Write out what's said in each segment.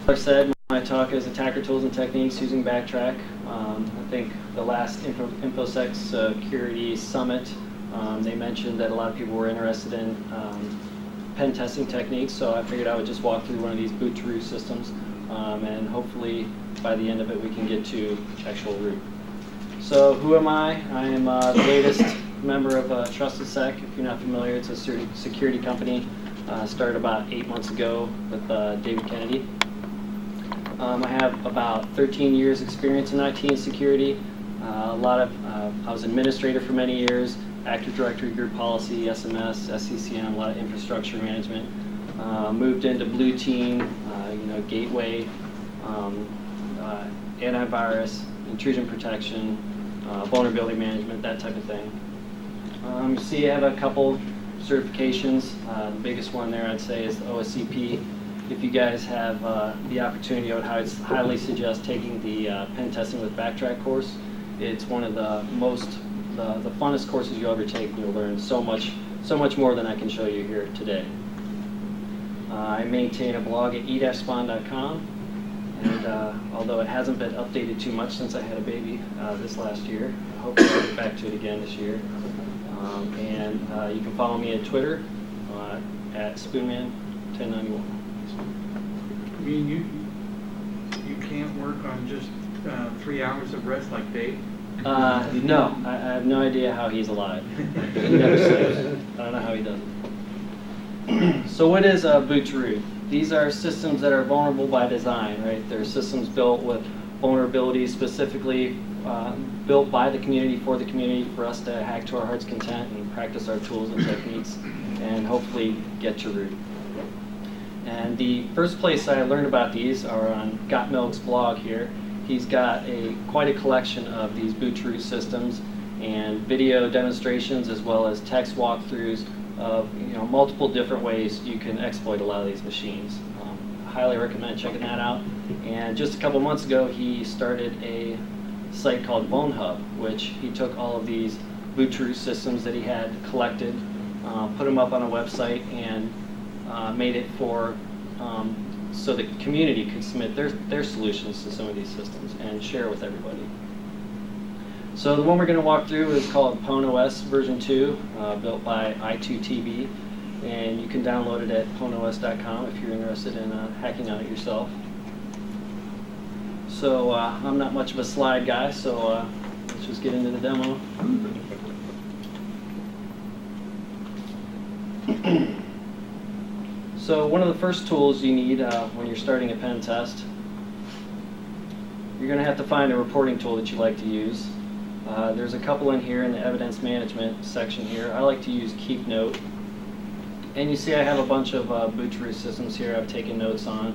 Like I said, my talk is Attacker Tools and Techniques Using Backtrack. I think the last InfoSec Security Summit, they mentioned that a lot of people were interested in pen testing techniques, so I figured I would just walk through one of these boot to root systems, and hopefully by the end of it we can get to actual root. So who am I? I am the latest member of TrustedSec. If you're not familiar, it's a security company. Started about 8 months ago with David Kennedy. I have about 13 years experience in IT and security. I was administrator for many years, Active Directory, group policy, SMS, SCCM, a lot of infrastructure management. Moved into blue team, gateway, antivirus, intrusion protection, vulnerability management, that type of thing. You see I have a couple certifications. The biggest one there I'd say is the OSCP. If you guys have the opportunity, I would highly suggest taking the pen testing with Backtrack course. It's one of the the funnest courses you'll ever take. You'll learn so much more than I can show you here today. I maintain a blog at e-spawn.com, and although it hasn't been updated too much since I had a baby this last year, I hope I'll get back to it again this year. And you can follow me at Twitter at Spoonman1091. I mean, you can't work on just 3 hours of rest like Dave? No, I have no idea how he's alive. He never sleeps. I don't know how he does it. So what is boot to root? These are systems that are vulnerable by design, right? They're systems built with vulnerabilities specifically built by the community for the community for us to hack to our heart's content and practice our tools and techniques and hopefully get to root. And the first place I learned about these are on Got Milk's blog here. He's got quite a collection of these boot to root systems and video demonstrations as well as text walkthroughs of multiple different ways you can exploit a lot of these machines. I highly recommend checking that out. And just a couple months ago he started a site called VulnHub, which he took all of these boot to root systems that he had collected, put them up on a website, and made it so the community could submit their solutions to some of these systems and share with everybody. So the one we're going to walk through is called PwnOS version 2, built by I2TB, and you can download it at pwnos.com if you're interested in hacking on it yourself. So I'm not much of a slide guy, so let's just get into the demo. So one of the first tools you need when you're starting a pen test, you're going to have to find a reporting tool that you like to use. There's a couple in here in the evidence management section here. I like to use Keep Note. And you see I have a bunch of boot to root systems here I've taken notes on.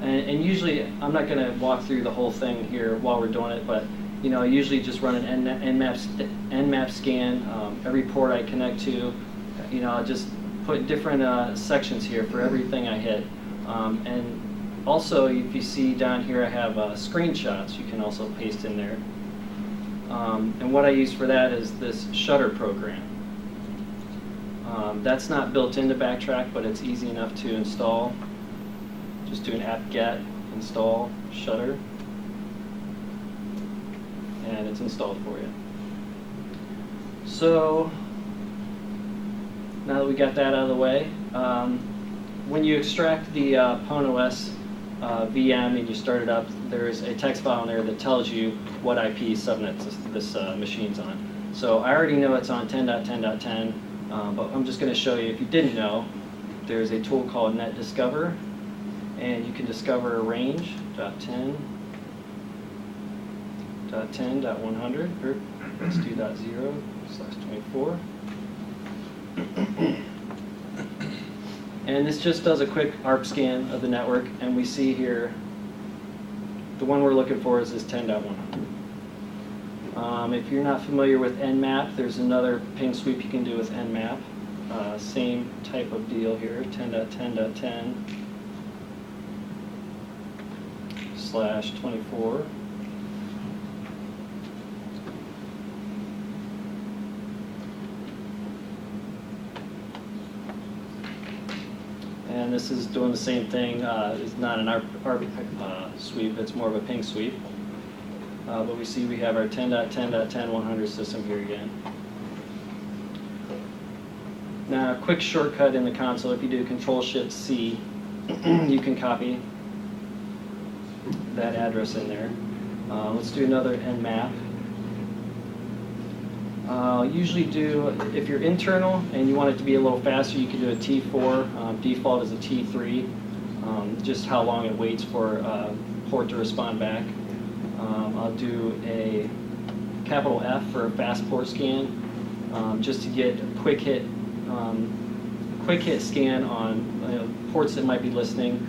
And usually, I'm not going to walk through the whole thing here while we're doing it, but I usually just run an nmap scan. Every port I connect to, I'll just put different sections here for everything I hit. And also, if you see down here, I have screenshots you can also paste in there. And what I use for that is this Shutter program. That's not built into Backtrack, but it's easy enough to install. Just do an apt-get install Shutter, and it's installed for you. So now that we got that out of the way, when you extract the PwnOS VM and you start it up, there's a text file in there that tells you what IP subnet this machine's on. So I already know it's on 10.10.10, but I'm just going to show you, if you didn't know, there's a tool called NetDiscover, and you can discover a range, .10.10.100, or let's do .0/24. And this just does a quick ARP scan of the network, and we see here the one we're looking for is this 10.100. If you're not familiar with Nmap, there's another ping sweep you can do with Nmap. Same type of deal here, 10.10.10/24. And And this is doing the same thing. It's not an ARP sweep, it's more of a ping sweep. But we see we have our 10.10.10.100 system here again. Now, a quick shortcut in the console, if you do Control-Shift-C, you can copy that address in there. Let's do another nmap. Usually do, if you're internal and you want it to be a little faster, you can do a T4. Default is a T3, just how long it waits for port to respond back. I'll do a capital F for a fast port scan, just to get a quick hit scan on ports that might be listening.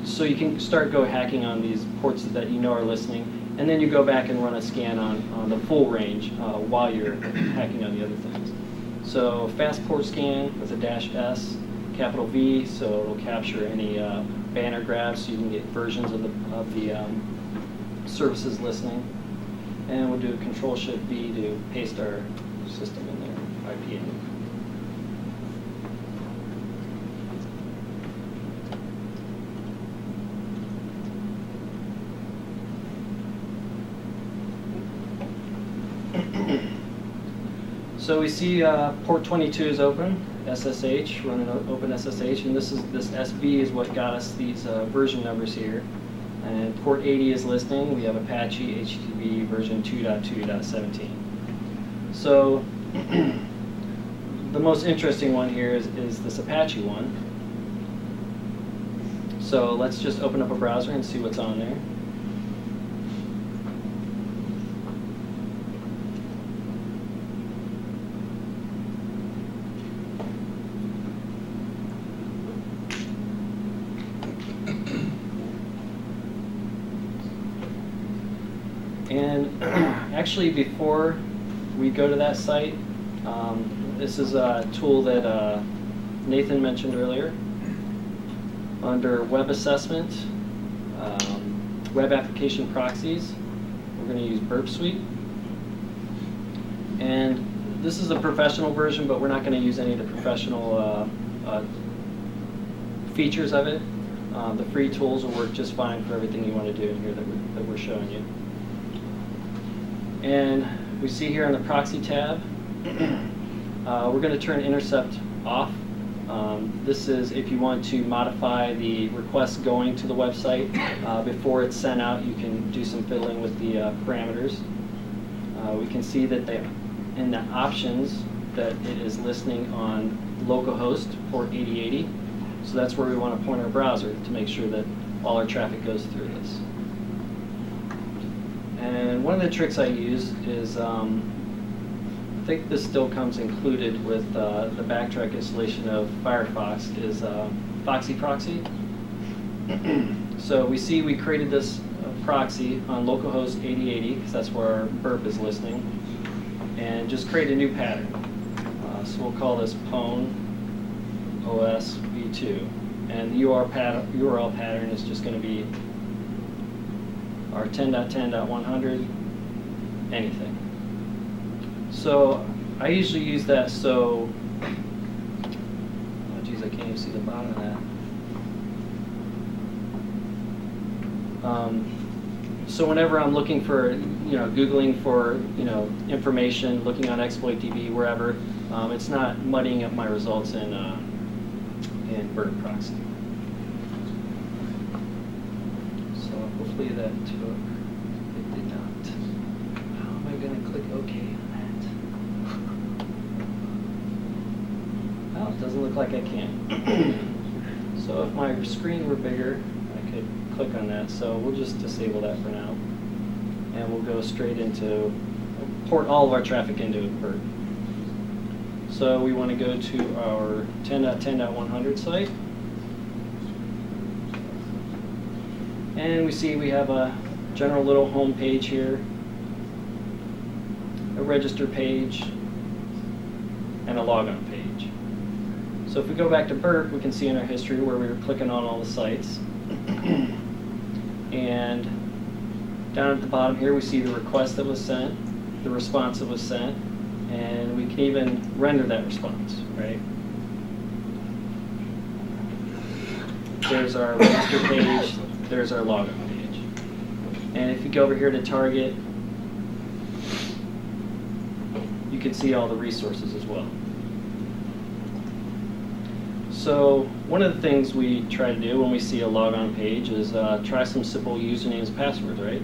So you can start hacking on these ports that you know are listening. And then you go back and run a scan on the full range while you're hacking on the other things. So fast port scan with a -S, capital V, so it'll capture any banner grabs so you can get versions of the services listening. And we'll do Control-Shift-V to paste our system in there, IP in. So we see port 22 is open, SSH, running open SSH, and this SB is what got us these version numbers here. And port 80 is listening. We have Apache HTTP version 2.2.17. So the most interesting one here is this Apache one. So let's just open up a browser and see what's on there. And actually, before we go to that site, this is a tool that Nathan mentioned earlier. Under Web Assessment, Web Application Proxies, we're going to use Burp Suite. And this is a professional version, but we're not going to use any of the professional features of it. The free tools will work just fine for everything you want to do in here that we're showing you. And we see here on the proxy tab, we're going to turn intercept off. This is if you want to modify the request going to the website. Before it's sent out, you can do some fiddling with the parameters. We can see that in the options that it is listening on localhost port 8080. So that's where we want to point our browser to make sure that all our traffic goes through this. And one of the tricks I use is, I think this still comes included with the Backtrack installation of Firefox, is Foxy Proxy. So we see we created this proxy on localhost 8080, because that's where our burp is listening, and just create a new pattern. So we'll call this pwn os v2, and the URL pattern is just going to be our 10.10.100 anything. So I usually use that so, oh geez, I can't even see the bottom of that. So whenever I'm looking for, Googling for, information, looking on ExploitDB, wherever, it's not muddying up my results in Burp Proxy. So hopefully that took. It did not. How am I going to click OK on that? Oh, it doesn't look like I can. So if my screen were bigger, I could click on that. So we'll just disable that for now. And we'll go straight into, port all of our traffic into Burp. So we want to go to our 10.10.100 site. And we see we have a general little home page here, a register page, and a logon page. So if we go back to Burp, we can see in our history where we were clicking on all the sites. And down at the bottom here, we see the request that was sent, the response that was sent, and we can even render that response, right? there's our master page, there's our login page. And if you go over here to target, you can see all the resources as well. So one of the things we try to do when we see a logon page is try some simple usernames and passwords, right?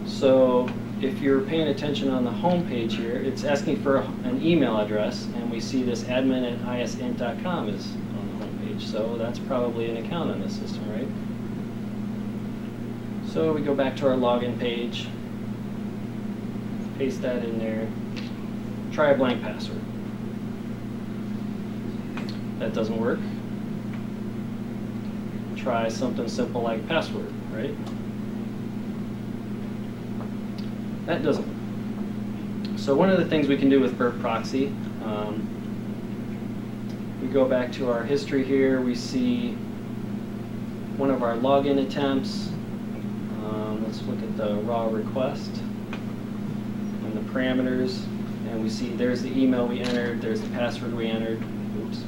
So if you're paying attention on the home page here, it's asking for an email address, and we see this admin@isint.com is on the home page. So that's probably an account on this system, right? So we go back to our login page, paste that in there, try a blank password. That doesn't work. Try something simple like password, right? That doesn't work. So one of the things we can do with Burp Proxy, we go back to our history here, we see one of our login attempts. Let's look at the raw request and the parameters, and we see there's the email we entered, there's the password we entered. Oops.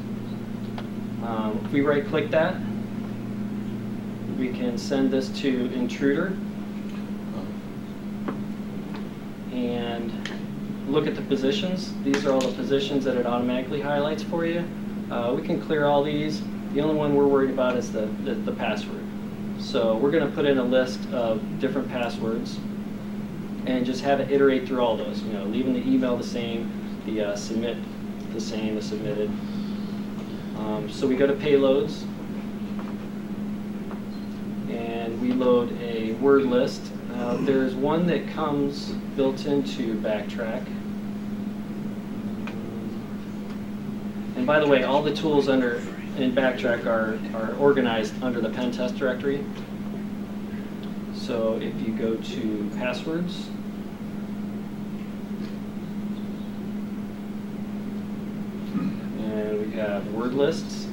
If we right-click that, we can send this to intruder and look at the positions. These are all the positions that it automatically highlights for you. We can clear all these. The only one we're worried about is the password. So we're going to put in a list of different passwords and just have it iterate through all those. You know, leaving the email the same, the submit the same, the submitted. So we go to payloads, and we load a word list. There's one that comes built into Backtrack. And by the way, all the tools in Backtrack are organized under the pen test directory. So if you go to passwords, and we have word lists.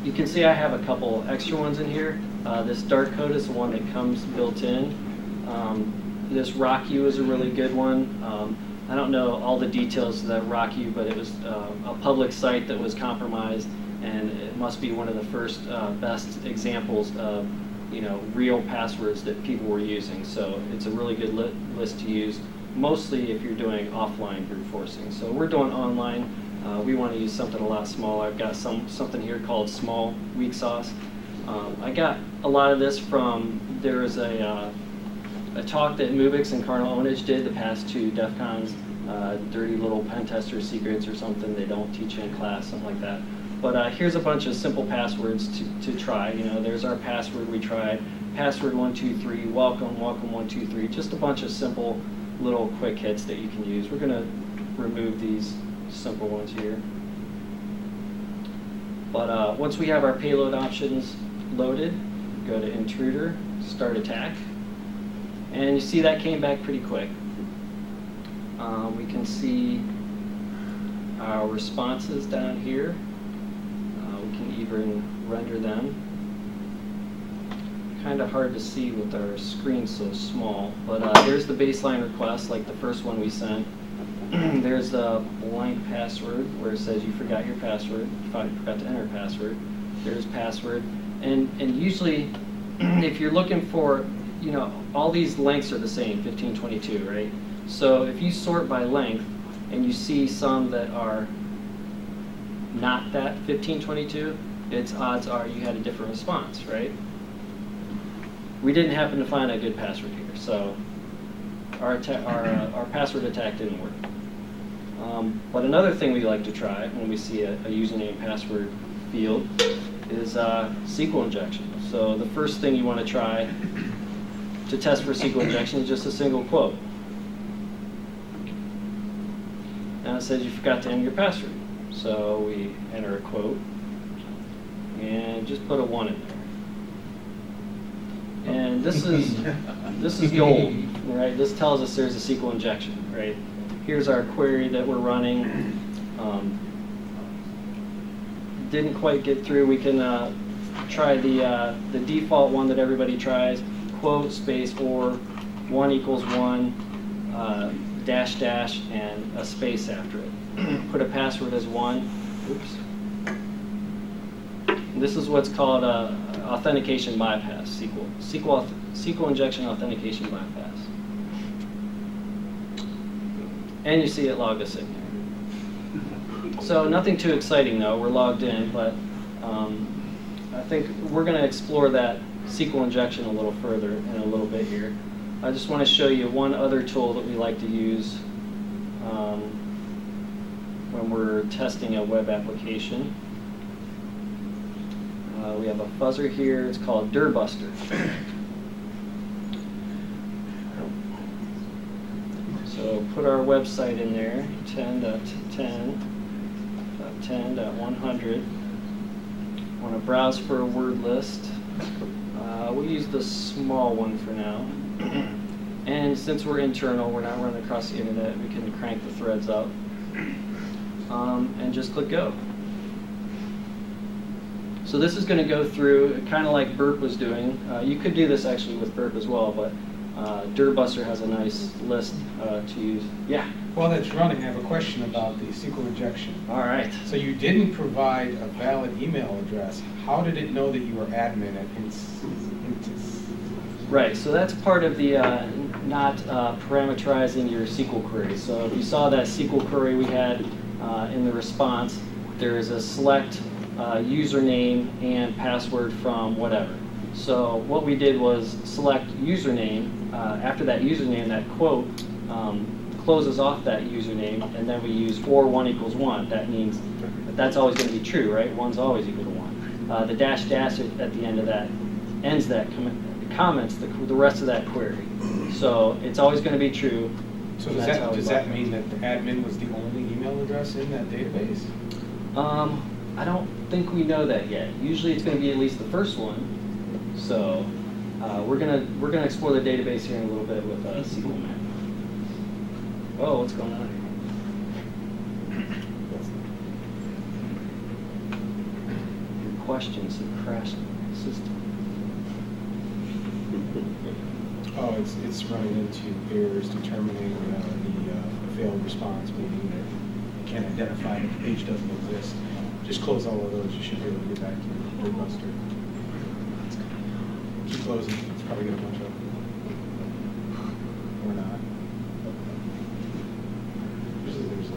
You can see I have a couple extra ones in here. This dark code is the one that comes built in. This RockU is a really good one. I don't know all the details of that RockU, but it was a public site that was compromised, and it must be one of the first best examples of real passwords that people were using. So it's a really good list to use, mostly if you're doing offline brute forcing. So we're doing online. We want to use something a lot smaller. I've got something here called small weak sauce. I got a lot of this from, there was a talk that Mubix and Cardinal Onage did the past two DEF CONs, dirty little pen tester secrets or something they don't teach in class, something like that. But here's a bunch of simple passwords to try. There's our password we tried, password 123, welcome 123, just a bunch of simple little quick hits that you can use. We're going to remove these simple ones here. But once we have our payload options loaded, go to intruder, start attack, and you see that came back pretty quick. We can see our responses down here. We can even render them. Kind of hard to see with our screen so small, but there's the baseline request, like the first one we sent. There's the blank password where it says you forgot your password, you forgot to enter password. There's password, and usually if you're looking for, all these lengths are the same, 1522, right? So if you sort by length and you see some that are not that 1522, its odds are you had a different response, right? We didn't happen to find a good password here, so our password attack didn't work. But another thing we like to try when we see a username password field is SQL injection. So the first thing you want to try to test for SQL injection is just a single quote. Now it says you forgot to enter your password. So we enter a quote and just put a 1 in there. And this is gold, right? This tells us there's a SQL injection, right? Here's our query that we're running. Didn't quite get through. We can try the default one that everybody tries: quote space or 1 equals 1 dash dash and a space after it. Put a password as 1. Oops. This is what's called a authentication bypass, SQL injection authentication bypass. And you see it logged us in here. So nothing too exciting though, we're logged in, but I think we're going to explore that SQL injection a little further in a little bit here. I just want to show you one other tool that we like to use when we're testing a web application. We have a fuzzer here, it's called DIRBuster. So put our website in there, 10.10.10.100. Want to browse for a word list. We'll use the small one for now. And since we're internal, we're not running across the internet, we can crank the threads up. And just click go. So this is going to go through, kind of like Burp was doing. You could do this actually with Burp as well, but DIRBuster has a nice list to use. Yeah? While that's running, I have a question about the SQL injection. All right. So you didn't provide a valid email address. How did it know that you were admin at Right, so that's part of the not parameterizing your SQL query. So if you saw that SQL query we had in the response, there is a select username and password from whatever. So what we did was select username. After that username, that quote closes off that username, and then we use or 1 equals 1. That means that's always going to be true, right? 1's always equal to 1. The dash dash at the end of that ends that comments the rest of that query. So it's always going to be true. So does that mean that the admin was the only email address in that database? I don't think we know that yet. Usually it's going to be at least the first one. So we're gonna explore the database here in a little bit with SQL Map. Oh, what's going on here? Your questions have crashed the system. Oh, it's running into errors determining the failed response, meaning that you can't identify that the page doesn't exist. Just close all of those. You should be able to get back to DIRBuster. Keep closing. It's probably going to bunch up. Or not. Usually there's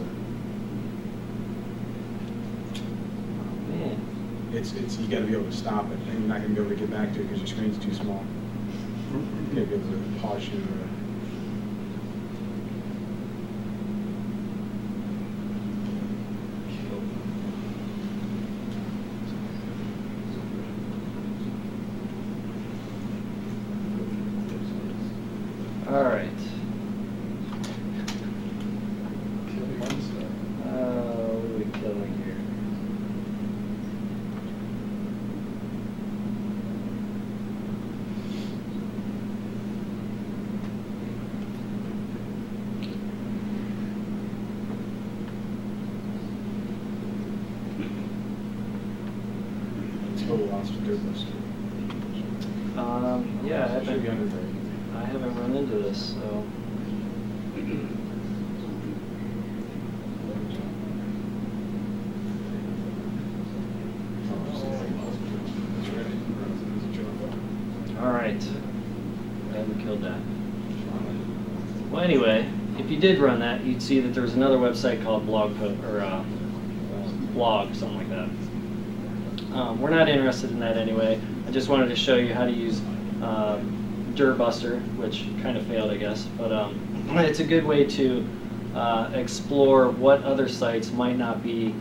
Man. It's you got to be able to stop it, and you're not going to be able to get back to it because your screen's too small. You got to be able to pause your. All right. What are we killing here? Total loss for DIRBuster. Yeah, Should be under there. I haven't run into this, so. All right. Glad we killed that. Well, anyway, if you did run that, you'd see that there was another website called Blog, something like that. We're not interested in that anyway. I just wanted to show you how to use DIRBuster, which kind of failed, I guess. But it's a good way to explore what other sites might not be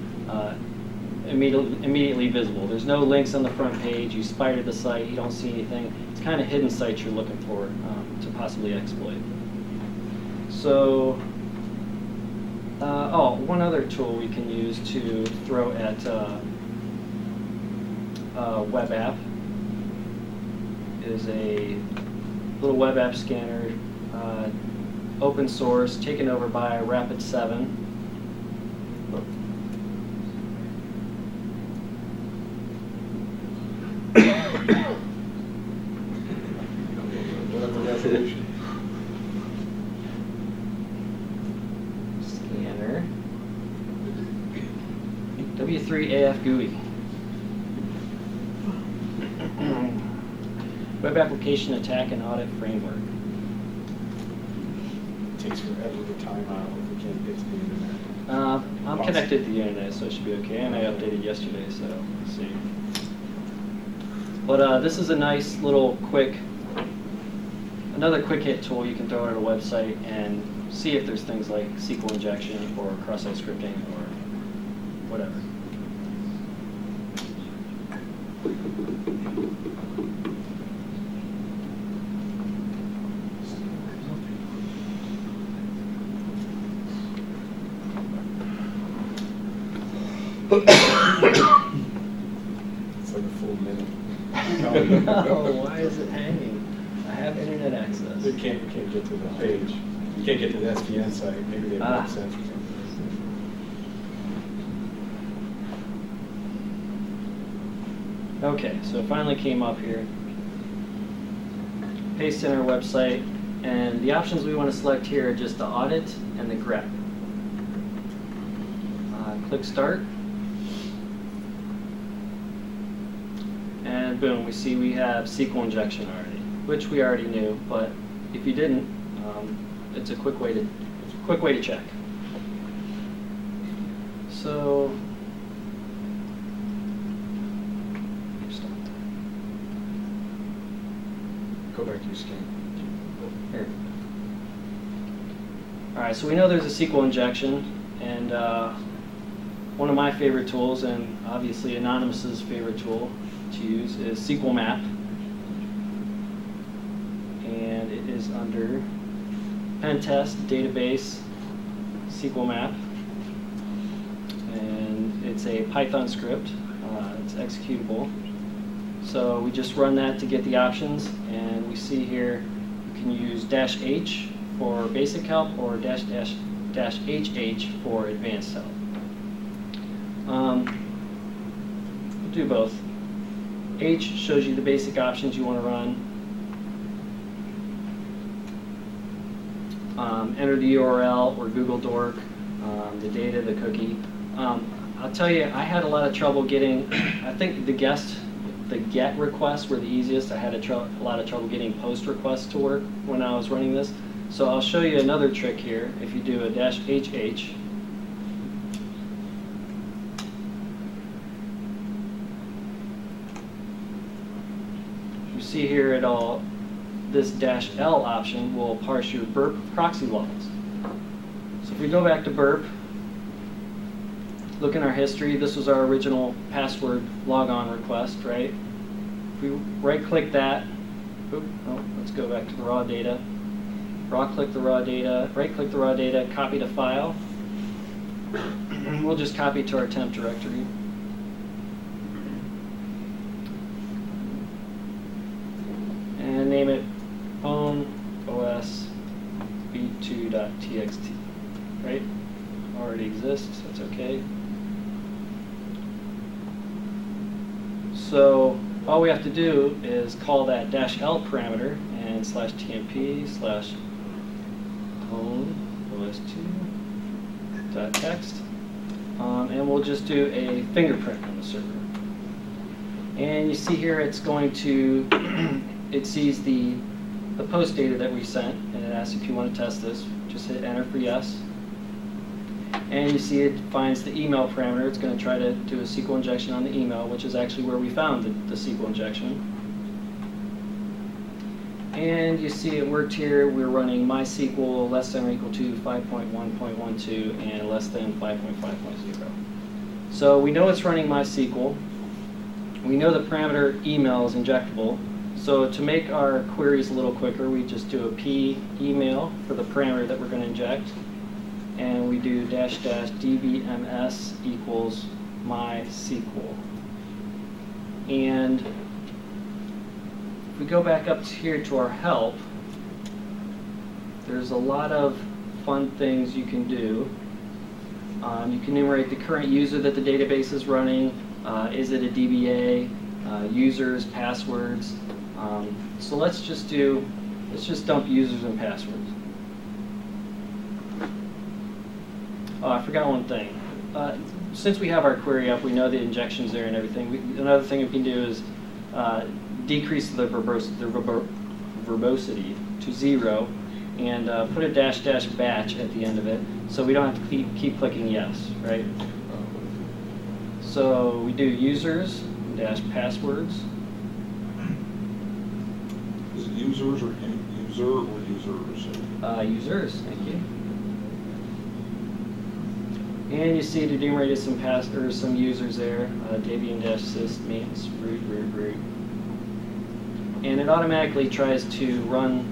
immediately visible. There's no links on the front page. You spider the site, you don't see anything. It's kind of hidden sites you're looking for to possibly exploit. So, one other tool we can use to throw at web app is a little web app scanner, open source, taken over by Rapid7. Scanner. W3 AF GUI. Web Application Attack and Audit Framework. It takes forever to time out if we can't get to the internet. I'm connected to the internet, so it should be okay, and I updated yesterday, so let's see. But this is a nice little another quick hit tool you can throw at a website and see if there's things like SQL injection or cross-site scripting or whatever. It's like a full minute. No, why is it hanging? I have internet access. You can't get to the page. You can't get to the SPN site. Maybe they have access or something. Okay, so it finally came up here. Paste in our website, and the options we want to select here are just the audit and the grep. Click Start. And boom, we see we have SQL injection already, which we already knew, but if you didn't, it's a quick way to check. So Go back to your scan. here. All right, so we know there's a SQL injection, and one of my favorite tools, and obviously Anonymous's favorite tool to use, is SQL Map. And it is under Pen Test, Database, SQL Map. And it's a Python script. It's executable. So we just run that to get the options, and we see here you can use -H for basic help or -HH for advanced help. We'll do both. H shows you the basic options you want to run. Enter the URL or Google Dork, the data, the cookie. I'll tell you, I had a lot of trouble getting, I think the GET requests were the easiest. I had a lot of trouble getting POST requests to work when I was running this. So I'll show you another trick here. If you do a -HH, you see here this -L option will parse your burp proxy logs. So if we go back to burp, look in our history, this was our original password logon request, right? If we right-click that, let's go back to the raw data. Right-click the raw data, copy to file. We'll just copy to our temp directory. And name it phone os v2.txt, right? Already exists, that's okay. So all we have to do is call that -L parameter and /tmp/phone os2.text, and we'll just do a fingerprint on the server. And you see here it's going to, it sees the post data that we sent, and it asks if you want to test this. Just hit enter for yes. And you see it finds the email parameter. It's going to try to do a SQL injection on the email, which is actually where we found the SQL injection. And you see it worked here. We're running MySQL less than or equal to 5.1.12 and less than 5.5.0. So we know it's running MySQL. We know the parameter email is injectable. So to make our queries a little quicker, we just do a p email for the parameter that we're going to inject. And we do --dbms equals MySQL. And if we go back up here to our help, there's a lot of fun things you can do. You can enumerate the current user that the database is running. Is it a DBA? Users, passwords. So let's just dump users and passwords. Oh, I forgot one thing. Since we have our query up, we know the injections there and everything. Another thing we can do is decrease the verbosity to 0 and put a -- batch at the end of it so we don't have to keep clicking yes, right? So we do users - passwords. Is it users or user or users? Users, thank you. And you see it enumerated some users there, Debian - sys maintenance root. And it automatically tries to run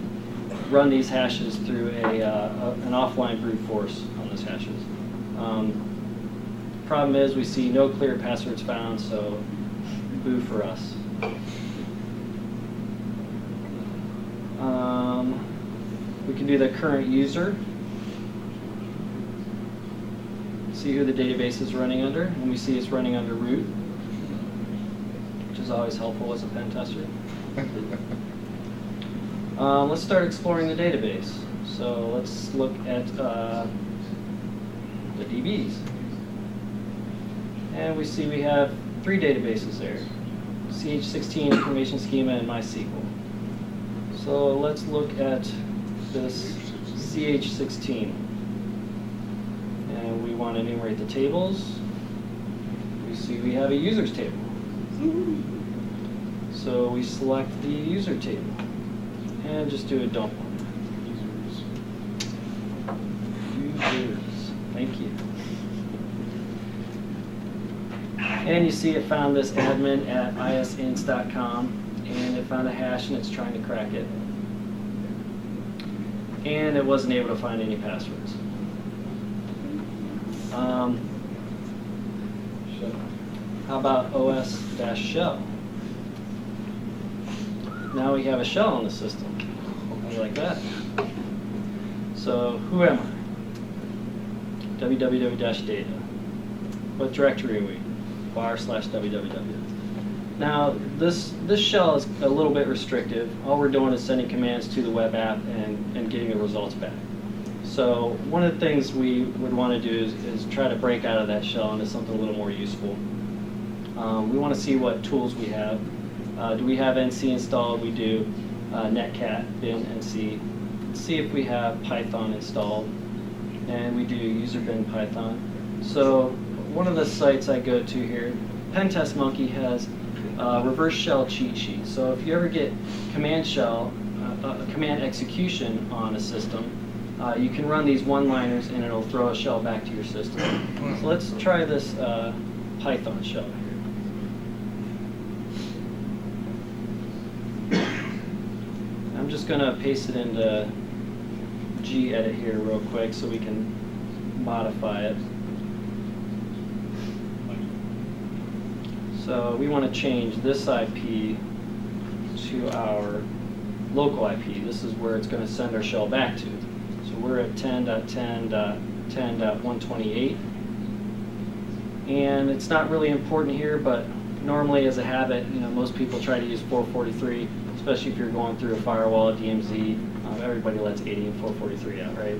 these hashes through an offline brute force on those hashes. Problem is we see no clear passwords found, so boo for us. We can do the current user. See who the database is running under, and we see it's running under root, which is always helpful as a pen tester. Let's start exploring the database. So let's look at the DBs. And we see we have 3 databases there: CH16, Information Schema, and MySQL. So let's look at this CH16. And we want to enumerate the tables. We see we have a users table. So we select the user table and just do a dump on it. Users. Thank you. And you see it found this admin at isints.com, and it found a hash and it's trying to crack it. And it wasn't able to find any passwords. How about os-shell? Now we have a shell on the system. How do you like that? So who am I? www-data. What directory are we? /www. Now this shell is a little bit restrictive. All we're doing is sending commands to the web app and getting the results back. So one of the things we would want to do is try to break out of that shell into something a little more useful. We want to see what tools we have. Do we have NC installed? We do. Netcat, bin, NC. Let's see if we have Python installed. And we do user bin Python. So one of the sites I go to here, Pentest Monkey has a reverse shell cheat sheet. So if you ever get command execution on a system, you can run these one-liners and it'll throw a shell back to your system. So let's try this Python shell here. I'm just going to paste it into gedit here real quick so we can modify it. So we want to change this IP to our local IP. This is where it's going to send our shell back to. So we're at 10.10.10.128. And it's not really important here, but normally as a habit, most people try to use 443, especially if you're going through a firewall, a DMZ. Everybody lets 80 and 443 out, right?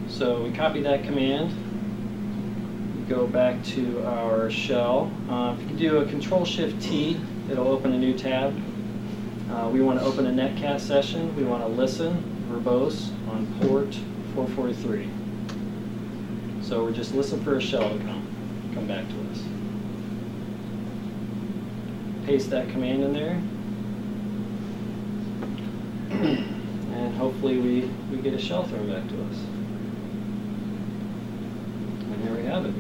So we copy that command. Go back to our shell. If you do a Control-Shift-T, it'll open a new tab. We want to open a netcat session. We want to listen, verbose, on port 443. So we're just listening for a shell to come back to us. Paste that command in there. And hopefully we get a shell thrown back to us. And here we have it.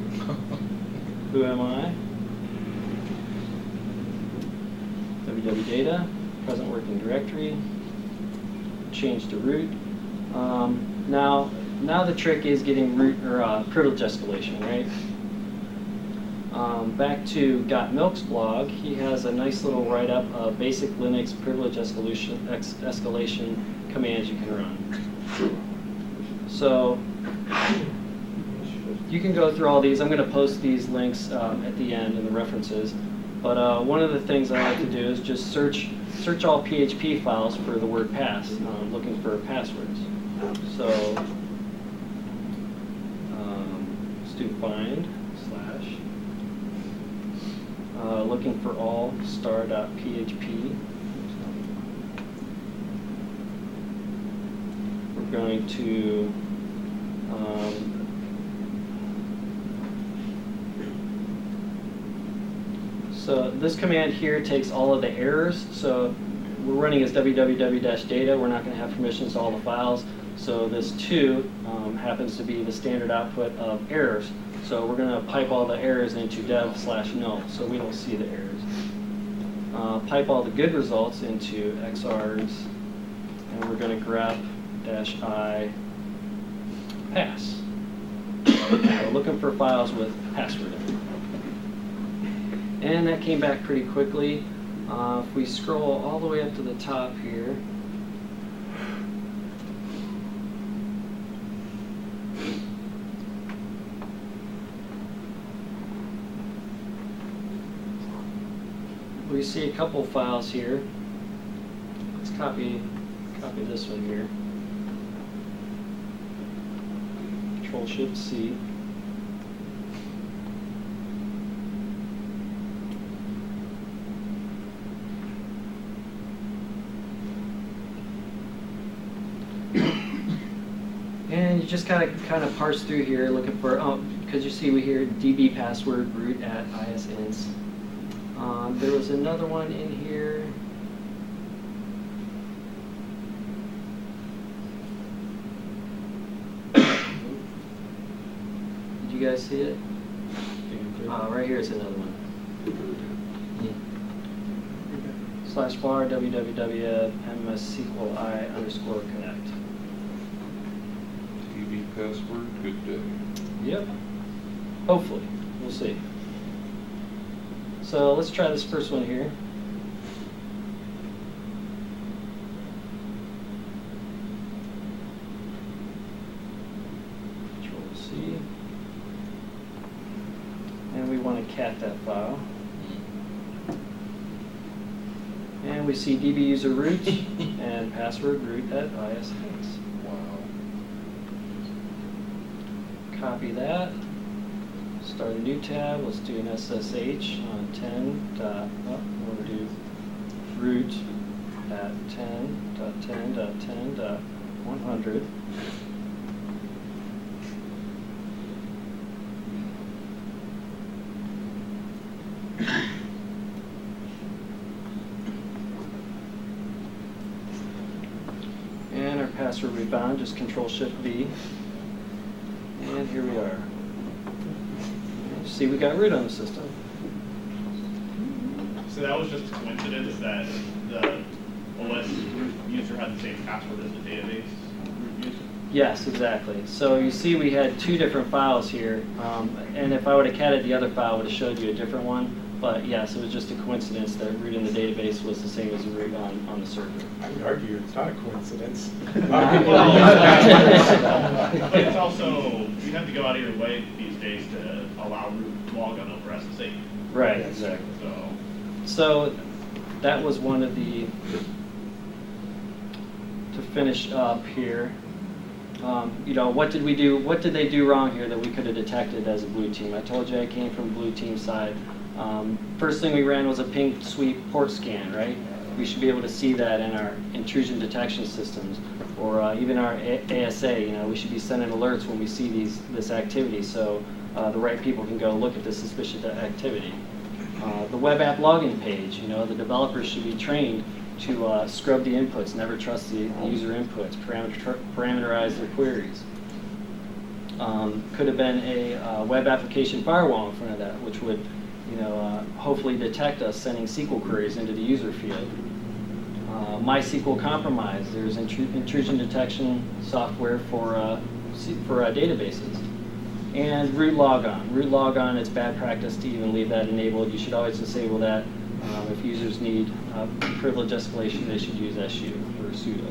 Who am I? www-data, present working directory, change to root. Now the trick is getting root or privilege escalation, right? Back to Got Milk's blog, he has a nice little write-up of basic Linux privilege escalation commands you can run. So you can go through all these. I'm going to post these links at the end in the references. But one of the things I like to do is just search all PHP files for the word pass, looking for passwords. So let's do find / looking for all star.php. We're going to so this command here takes all of the errors. So we're running as www-data. We're not going to have permissions to all the files. So this 2 happens to be the standard output of errors. So we're going to pipe all the errors into dev/null, so we don't see the errors. Pipe all the good results into XRs, and we're going to grep-i pass. So looking for files with password in them. And that came back pretty quickly. If we scroll all the way up to the top here, we see a couple files here. Let's copy this one here. Control-Shift-C. And you just kind of parse through here looking for, because you see we hear db password root at isins. There was another one in here. Did you guys see it? Right here is another one. /var www.msqli_connect. TV password, good day. Yep. Hopefully. We'll see. So let's try this first one here. Control-C. And we want to cat that file. And we see db user root and password root at isins. Wow. Copy that. Start a new tab. Let's do an SSH on 10. We'll do root at 10.10.10.100. And our password we found, just Control-Shift-V. And here we are. See, we got root on the system. So that was just a coincidence that the OS root user had the same password as the database root user? Yes, exactly. So you see we had 2 different files here, and if I would have catted the other file, I would have showed you a different one. But yes, it was just a coincidence that root in the database was the same as the root on the server. I would argue it's not a coincidence. But it's also, you have to go out of your way these days to allow root logon over SSH. Right, exactly. So So that was one of the, to finish up here, what did we do, what did they do wrong here that we could have detected as a blue team? I told you I came from blue team side. First thing we ran was a ping sweep port scan, right? We should be able to see that in our intrusion detection systems, or even our ASA. We should be sending alerts when we see this activity, so the right people can go look at this suspicious activity. The web app login page, the developers should be trained to scrub the inputs, never trust the user inputs, parameterize their queries. Could have been a web application firewall in front of that, which would hopefully detect us sending SQL queries into the user field. MySQL compromise, there's intrusion detection software for databases. And root logon. Root logon, it's bad practice to even leave that enabled. You should always disable that. If users need privilege escalation, they should use SU or sudo.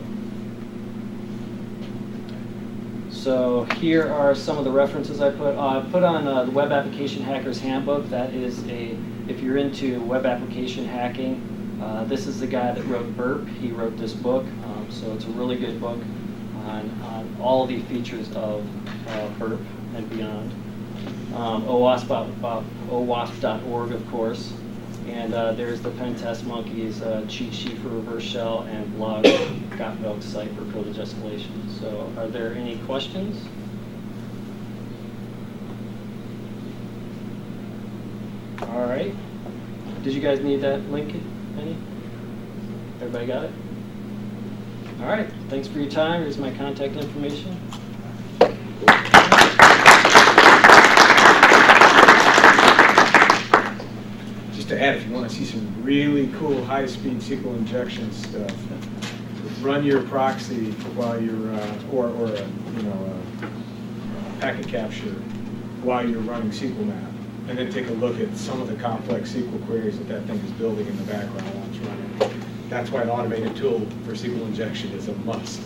So here are some of the references I put. Put on the Web Application Hackers Handbook. That is if you're into web application hacking, this is the guy that wrote Burp. He wrote this book, so it's a really good book on all the features of Burp and beyond. OWASP.org, of course. And there's the Pen Test Monkeys cheat sheet for reverse shell and blog got site for privilege escalation. So are there any questions? All right. Did you guys need that link? Any? Everybody got it? All right. Thanks for your time. Here's my contact information. Just to add, if you want to see some really cool high-speed SQL injection stuff, run your proxy while you're, or a packet capture while you're running SQL map, and then take a look at some of the complex SQL queries that thing is building in the background while it's running. That's why an automated tool for SQL injection is a must.